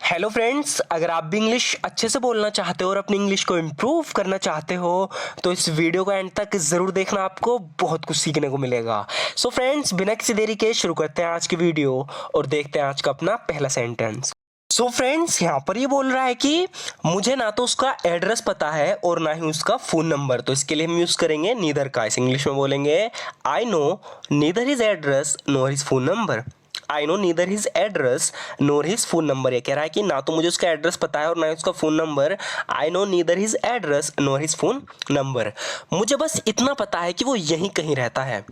Hello friends, अगर आप भी इंग्लिश अच्छे से बोलना चाहते हो और अपनी इंग्लिश को इम्प्रूव करना चाहते हो तो इस वीडियो को एंड तक ज़रूर देखना, आपको बहुत कुछ सीखने को मिलेगा। सो फ्रेंड्स, बिना किसी देरी के शुरू करते हैं आज की वीडियो और देखते हैं आज का अपना पहला सेंटेंस। सो फ्रेंड्स, यहाँ पर ये बोल रहा है कि मुझे ना तो उसका एड्रेस पता है और ना ही उसका फ़ोन नंबर, तो इसके लिए हम यूज़ करेंगे नीदर का। इस इंग्लिश में बोलेंगे I know neither his address nor his phone number. I know neither his address NOR his phone number. ये कह रहा है कि ना तो मुझे उसका एड्रेस पता है और ना ही उसका phone number. I know neither his address NOR his phone number. मुझे बस इतना पता है कि वो यहीं कहीं रहता है।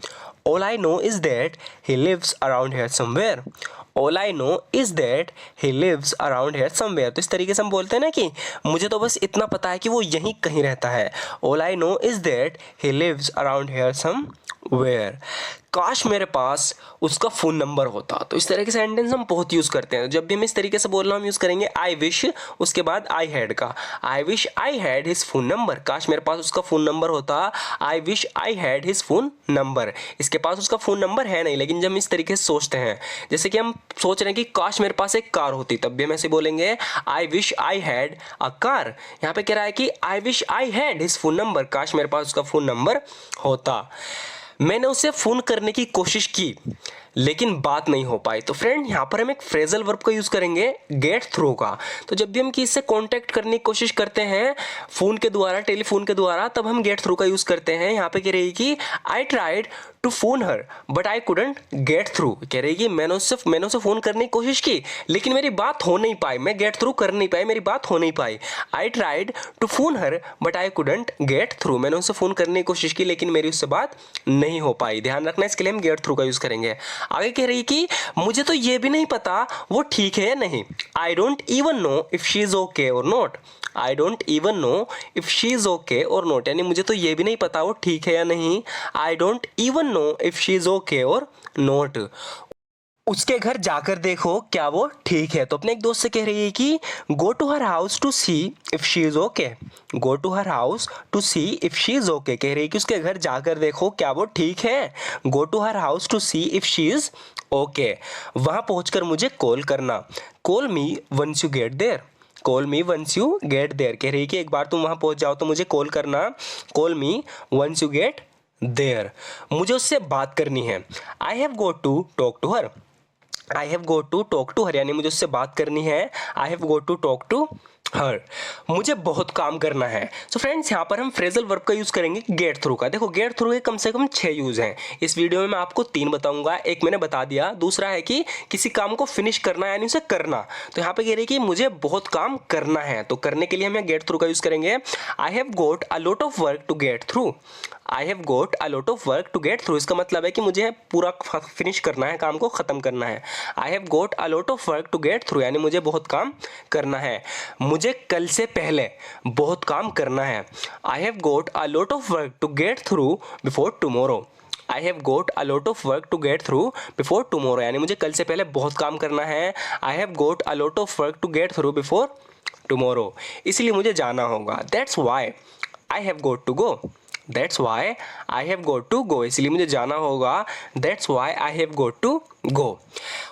All I know is that he lives around here somewhere. All I know is that he lives around here somewhere. तो इस तरीके से हम बोलते हैं ना कि मुझे तो बस इतना पता है कि वो यहीं कहीं रहता है। All I know is that he lives around here somewhere. काश मेरे पास उसका फ़ोन नंबर होता। तो इस तरह के सेंटेंस हम बहुत यूज़ करते हैं। जब भी हम इस तरीके से बोलना हम यूज़ करेंगे आई विश, उसके बाद आई हैड का। I wish I had his phone number. काश मेरे पास उसका फ़ोन नंबर होता। I wish I had his phone number. इसके पास उसका फ़ोन नंबर है नहीं, लेकिन जब हम इस तरीके से सोचते हैं, जैसे कि हम सोच रहे हैं कि काश मेरे पास एक कार होती, तब भी हम ऐसे बोलेंगे I wish I had a car. यहाँ पे कह रहा है कि I wish I had his phone number. काश मेरे पास उसका फ़ोन नंबर होता। मैंने उसे फ़ोन करने की कोशिश की लेकिन बात नहीं हो पाई। तो फ्रेंड, यहाँ पर हम एक फ्रेजल वर्ब का यूज़ करेंगे गेट थ्रू का। तो जब भी हम किसी से कांटेक्ट करने की कोशिश करते हैं फ़ोन के द्वारा, टेलीफोन के द्वारा, तब हम गेट थ्रू का यूज़ करते हैं। यहाँ पे कह रही कि I tried to phone her but I couldn't get through. कह रही कि मैंने उसे फ़ोन करने की कोशिश की लेकिन मेरी बात हो नहीं पाई, मैं गेट थ्रू कर नहीं पाई, मेरी बात हो नहीं पाई। I tried to phone her but I couldn't get through. मैंने उसे फ़ोन करने की कोशिश की लेकिन मेरी उससे बात नहीं हो पाई। ध्यान रखना, इसके लिए हम गेट थ्रू का यूज़ करेंगे। आगे कह रही कि मुझे तो ये भी नहीं पता वो ठीक है या नहीं। I don't even know if she is okay or not. I don't even know if she is okay or not, यानी मुझे तो ये भी नहीं पता वो ठीक है या नहीं। I don't even know if she is okay or not. उसके घर जाकर देखो क्या वो ठीक है। तो अपने एक दोस्त से कह रही है कि go to her house to see if she is okay. Go to her house to see if she is okay. कह रही है कि उसके घर जाकर देखो क्या वो ठीक है। Go to her house to see if she is okay. वहाँ पहुँचकर मुझे कॉल करना। Call me once you get there. Call me once you get there. कह रही है कि एक बार तुम वहाँ पहुँच जाओ तो मुझे कॉल करना। Call me once you get there. मुझे उससे बात करनी है। I have got to talk to her. I have go to talk to her, यानी मुझे उससे बात करनी है। I have go to talk to her. मुझे बहुत काम करना है। सो फ्रेंड्स, यहाँ पर हम फ्रेजल वर्ब का यूज़ करेंगे गेट थ्रू का। देखो, गेट थ्रू के कम से कम 6 यूज़ हैं। इस वीडियो में मैं आपको 3 बताऊंगा। एक मैंने बता दिया, दूसरा है कि किसी काम को फिनिश करना यानी उसे करना। तो यहाँ पे कह रही है कि मुझे बहुत काम करना है, तो करने के लिए हम गेट थ्रू का यूज़ करेंगे। I have got a lot of work to get through. I have got a lot of work to get through. इसका मतलब है कि मुझे पूरा फिनिश करना है, काम को ख़त्म करना है। I have got a lot of work to get through, यानी मुझे बहुत काम करना है। मुझे कल से पहले बहुत काम करना है। I have got a lot of work to get through before tomorrow. I have got a lot of work to get through before tomorrow, यानी मुझे कल से पहले बहुत काम करना है। I have got a lot of work to get through before tomorrow. इसलिए मुझे जाना होगा। That's why I have got to go. That's why I have got to go, इसलिए मुझे जाना होगा। That's why I have got to go.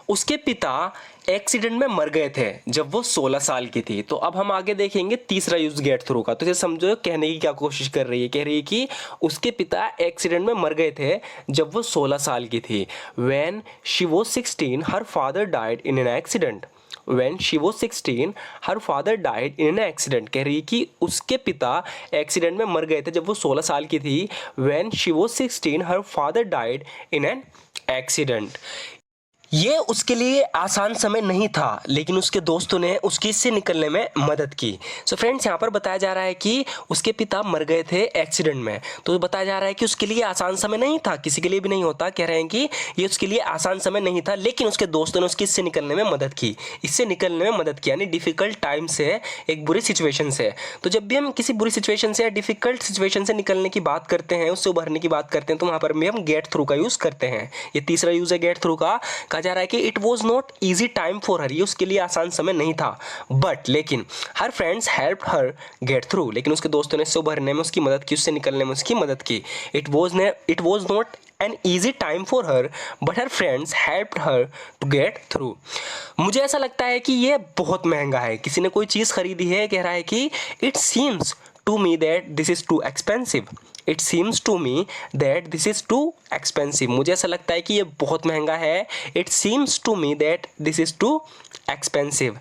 उसके पिता एक्सीडेंट में मर गए थे जब वो 16 साल की थी। तो अब हम आगे देखेंगे तीसरा यूज गेट थ्रू का। तो इसे समझो कहने की क्या कोशिश कर रही है। कह रही है कि उसके पिता एक्सीडेंट में मर गए थे जब वो 16 साल की थी। When she was 16, her father died in an accident. When she was 16, her father died in an accident. कह रही है कि उसके पिता एक्सीडेंट में मर गए थे जब वो 16 साल की थी। When she was 16, her father died in an accident. ये उसके लिए आसान समय नहीं था, लेकिन उसके दोस्तों ने उसकी इससे निकलने में मदद की। सो फ्रेंड्स, यहाँ पर बताया जा रहा है कि उसके पिता मर गए थे एक्सीडेंट में। तो बताया जा रहा है कि उसके लिए आसान समय नहीं था, किसी के लिए भी नहीं होता। कह रहे हैं कि ये उसके लिए आसान समय नहीं था, लेकिन उसके दोस्तों ने उसकी इससे निकलने में मदद की। इससे निकलने में मदद की यानी डिफ़िकल्ट टाइम से, एक बुरी सिचुएशन से। तो जब भी हम किसी बुरी सिचुएशन से या डिफ़िकल्ट सिचुएशन से निकलने की बात करते हैं, उससे उभरने की बात करते हैं, तो वहाँ पर भी हम गेट थ्रू का यूज़ करते हैं। ये तीसरा यूज़ है गेट थ्रू का। जा रहा है कि it was not easy time for her, ये उसके लिए आसान समय नहीं था। बट लेकिन हर friends help her get through, लेकिन उसके दोस्तों ने इससे उभरने में उसकी मदद की, उससे निकलने में उसकी मदद की। It was not an easy time for her, but her friends helped her to get through. मुझे ऐसा लगता है कि ये बहुत महंगा है। किसी ने कोई चीज़ खरीदी है, कह रहा है कि it seems to me that this is too expensive. It seems to me that this is too expensive. मुझे ऐसा लगता है कि ये बहुत महंगा है। It seems to me that this is too expensive.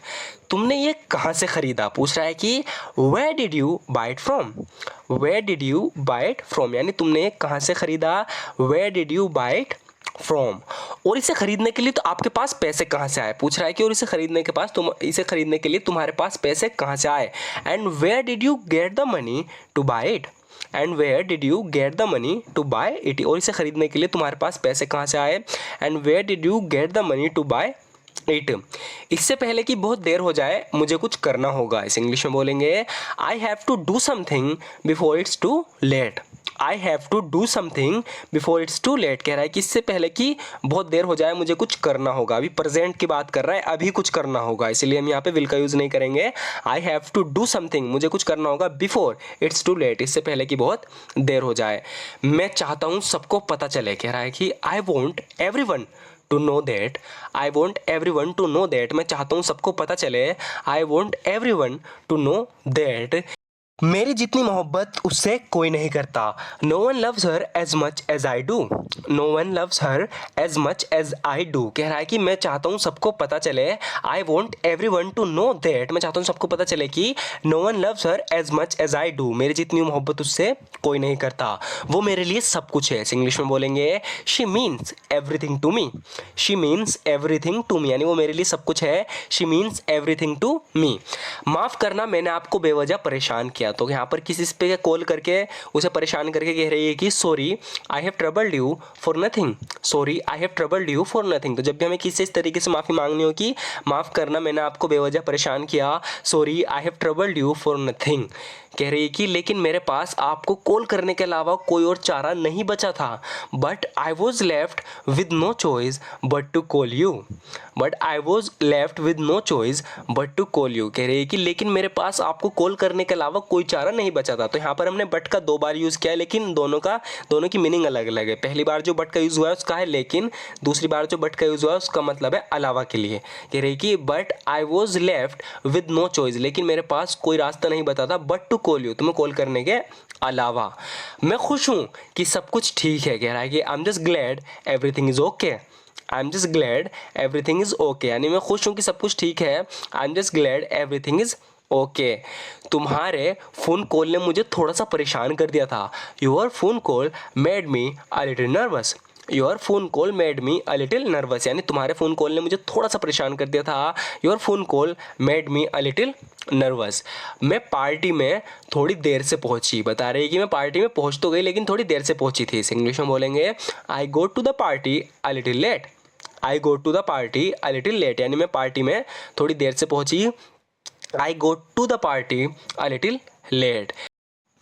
तुमने ये कहाँ से ख़रीदा? पूछ रहा है कि Where did you buy it from? Where did you buy it from? यानी तुमने ये कहाँ से ख़रीदा? Where did you buy it from? और इसे ख़रीदने के लिए तो आपके पास पैसे कहाँ से आए? पूछ रहा है कि और इसे ख़रीदने के लिए तुम्हारे पास पैसे कहाँ से आए? And where did you get the money to buy it? And where did you get the money to buy it? और इसे ख़रीदने के लिए तुम्हारे पास पैसे कहाँ से आए? And where did you get the money to buy it? इससे पहले कि बहुत देर हो जाए मुझे कुछ करना होगा। इस इंग्लिश में बोलेंगे I have to do something before it's too late. I have to do something before it's too late कह रहा है कि इससे पहले कि बहुत देर हो जाए मुझे कुछ करना होगा। अभी प्रेजेंट की बात कर रहा है, अभी कुछ करना होगा, इसलिए हम यहाँ पे विल का यूज़ नहीं करेंगे। I have to do something, मुझे कुछ करना होगा बिफोर इट्स टू लेट, इससे पहले कि बहुत देर हो जाए। मैं चाहता हूँ सबको पता चले, कह रहा है कि I want every one to know that. I want every one to know that, मैं चाहता हूँ सबको पता चले। I want every one to know that मेरी जितनी मोहब्बत उससे कोई नहीं करता। No one loves her as much as I do. No one loves her as much as I do कह रहा है कि मैं चाहता हूँ सबको पता चले। I want every one to know that, मैं चाहता हूँ सबको पता चले कि no one loves her as much as I do, मेरी जितनी मोहब्बत उससे कोई नहीं करता, वो मेरे लिए सब कुछ है। इंग्लिश में बोलेंगे she means everything to me. She means everything to me, यानी वो मेरे लिए सब कुछ है। She means everything to me. माफ़ करना, मैंने आपको बेवजह परेशान किया। तो यहाँ पर किसी पे कॉल करके उसे परेशान करके कह रही है कि sorry I have troubled you for nothing. Sorry I have troubled you for nothing. तो जब भी हमें किसी इस तरीके से माफ़ी मांगनी हो कि माफ़ करना, मैंने आपको बेवजह परेशान किया। Sorry I have troubled you for nothing कह रही है कि लेकिन मेरे पास आपको कॉल करने के अलावा कोई और चारा नहीं बचा था। But I was left with no choice but to call you. But I was left with no choice but to call you कह रही है कि लेकिन मेरे पास आपको कॉल करने के अलावा कोई चारा नहीं बचा था। तो यहाँ पर हमने बट का 2 बार यूज़ किया है, लेकिन दोनों की मीनिंग अलग अलग है। पहली बार जो बट का यूज़ हुआ है उसका है लेकिन, दूसरी बार जो बट का यूज़ हुआ है उसका मतलब है अलावा के लिए। कह रही कि but I was left with no choice, लेकिन मेरे पास कोई रास्ता नहीं बता था बट टू कॉल यू, तुम्हें कॉल करने के अलावा। मैं खुश हूँ कि सब कुछ ठीक है, कह रहा है कि I am just glad everything is okay. I am just glad everything is okay, यानी मैं खुश हूँ कि सब कुछ ठीक है। I am just glad everything is okay. तुम्हारे फ़ोन कॉल ने मुझे थोड़ा सा परेशान कर दिया था। Your phone call made me a little nervous. Your phone call made me a little nervous, यानी तुम्हारे फ़ोन कॉल ने मुझे थोड़ा सा परेशान कर दिया था। Your phone call made me a little nervous. मैं पार्टी में थोड़ी देर से पहुंची, बता रही है कि मैं पार्टी में पहुंच तो गई लेकिन थोड़ी देर से पहुंची थी। इस इंग्लिश में बोलेंगे I go to the party a little late. I go to the party a little late, यानी मैं पार्टी में थोड़ी देर से पहुंची। I go to the party a little late.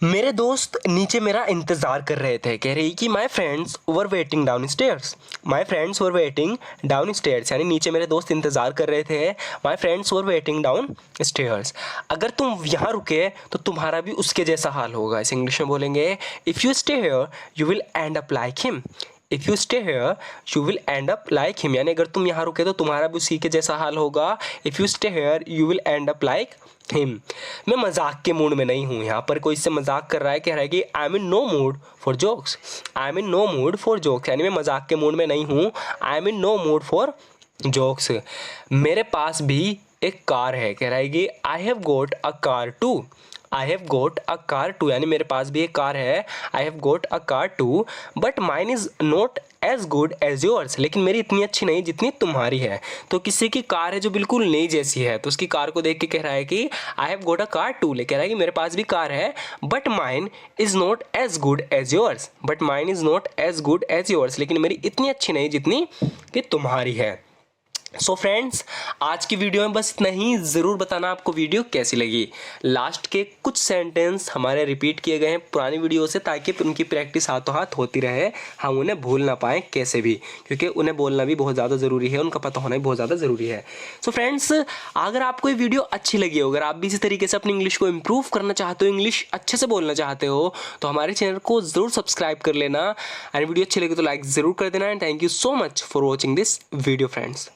मेरे दोस्त नीचे मेरा इंतज़ार कर रहे थे, कह रही कि my friends were waiting down stairs. My friends were waiting down stairs, यानी नीचे मेरे दोस्त इंतज़ार कर रहे थे। My friends were waiting down stairs. अगर तुम यहाँ रुके तो तुम्हारा भी उसके जैसा हाल होगा। इस इंग्लिश में बोलेंगे if you stay here you will and up like him. If you stay here you will and up like him, यानी अगर तुम यहाँ रुके तो तुम्हारा भी उसी के जैसा हाल होगा। If you stay here you will and up like him. मैं मजाक के मूड में नहीं हूँ। यहाँ पर कोई इससे मजाक कर रहा है, कह रहा है कि I am in no mood for jokes. I am in no mood for jokes, यानी मैं मजाक के मूड में नहीं हूँ। I am in no mood for jokes. मेरे पास भी एक कार है, कह रहा है कि I have got a car too. I have got a car too, यानी मेरे पास भी एक कार है। I have got a car too but mine is not as good as yours, लेकिन मेरी इतनी अच्छी नहीं जितनी तुम्हारी है। तो किसी की कार है जो बिल्कुल नई जैसी है, तो उसकी कार को देख के कह रहा है कि I have got a car too, ले कह रहा है कि मेरे पास भी कार है but mine is not as good as yours. But mine is not as good as yours, लेकिन मेरी इतनी अच्छी नहीं जितनी कि तुम्हारी है। सो फ्रेंड्स, आज की वीडियो में बस इतना ही। ज़रूर बताना आपको वीडियो कैसी लगी। लास्ट के कुछ सेंटेंस हमारे रिपीट किए गए हैं पुरानी वीडियो से, ताकि उनकी प्रैक्टिस हाथों हाथ होती रहे, हम उन्हें भूल ना पाएँ कैसे भी, क्योंकि उन्हें बोलना भी बहुत ज़्यादा ज़रूरी है, उनका पता होना भी बहुत ज़्यादा ज़रूरी है। सो फ्रेंड्स, अगर आपको ये वीडियो अच्छी लगी हो, अगर आप भी इसी तरीके से अपनी इंग्लिश को इम्प्रूव करना चाहते हो, इंग्लिश अच्छे से बोलना चाहते हो, तो हमारे चैनल को ज़रूर सब्सक्राइब कर लेना। एंड वीडियो अच्छी लगी तो लाइक ज़रूर कर देना। And thank you so much for watching this video friends.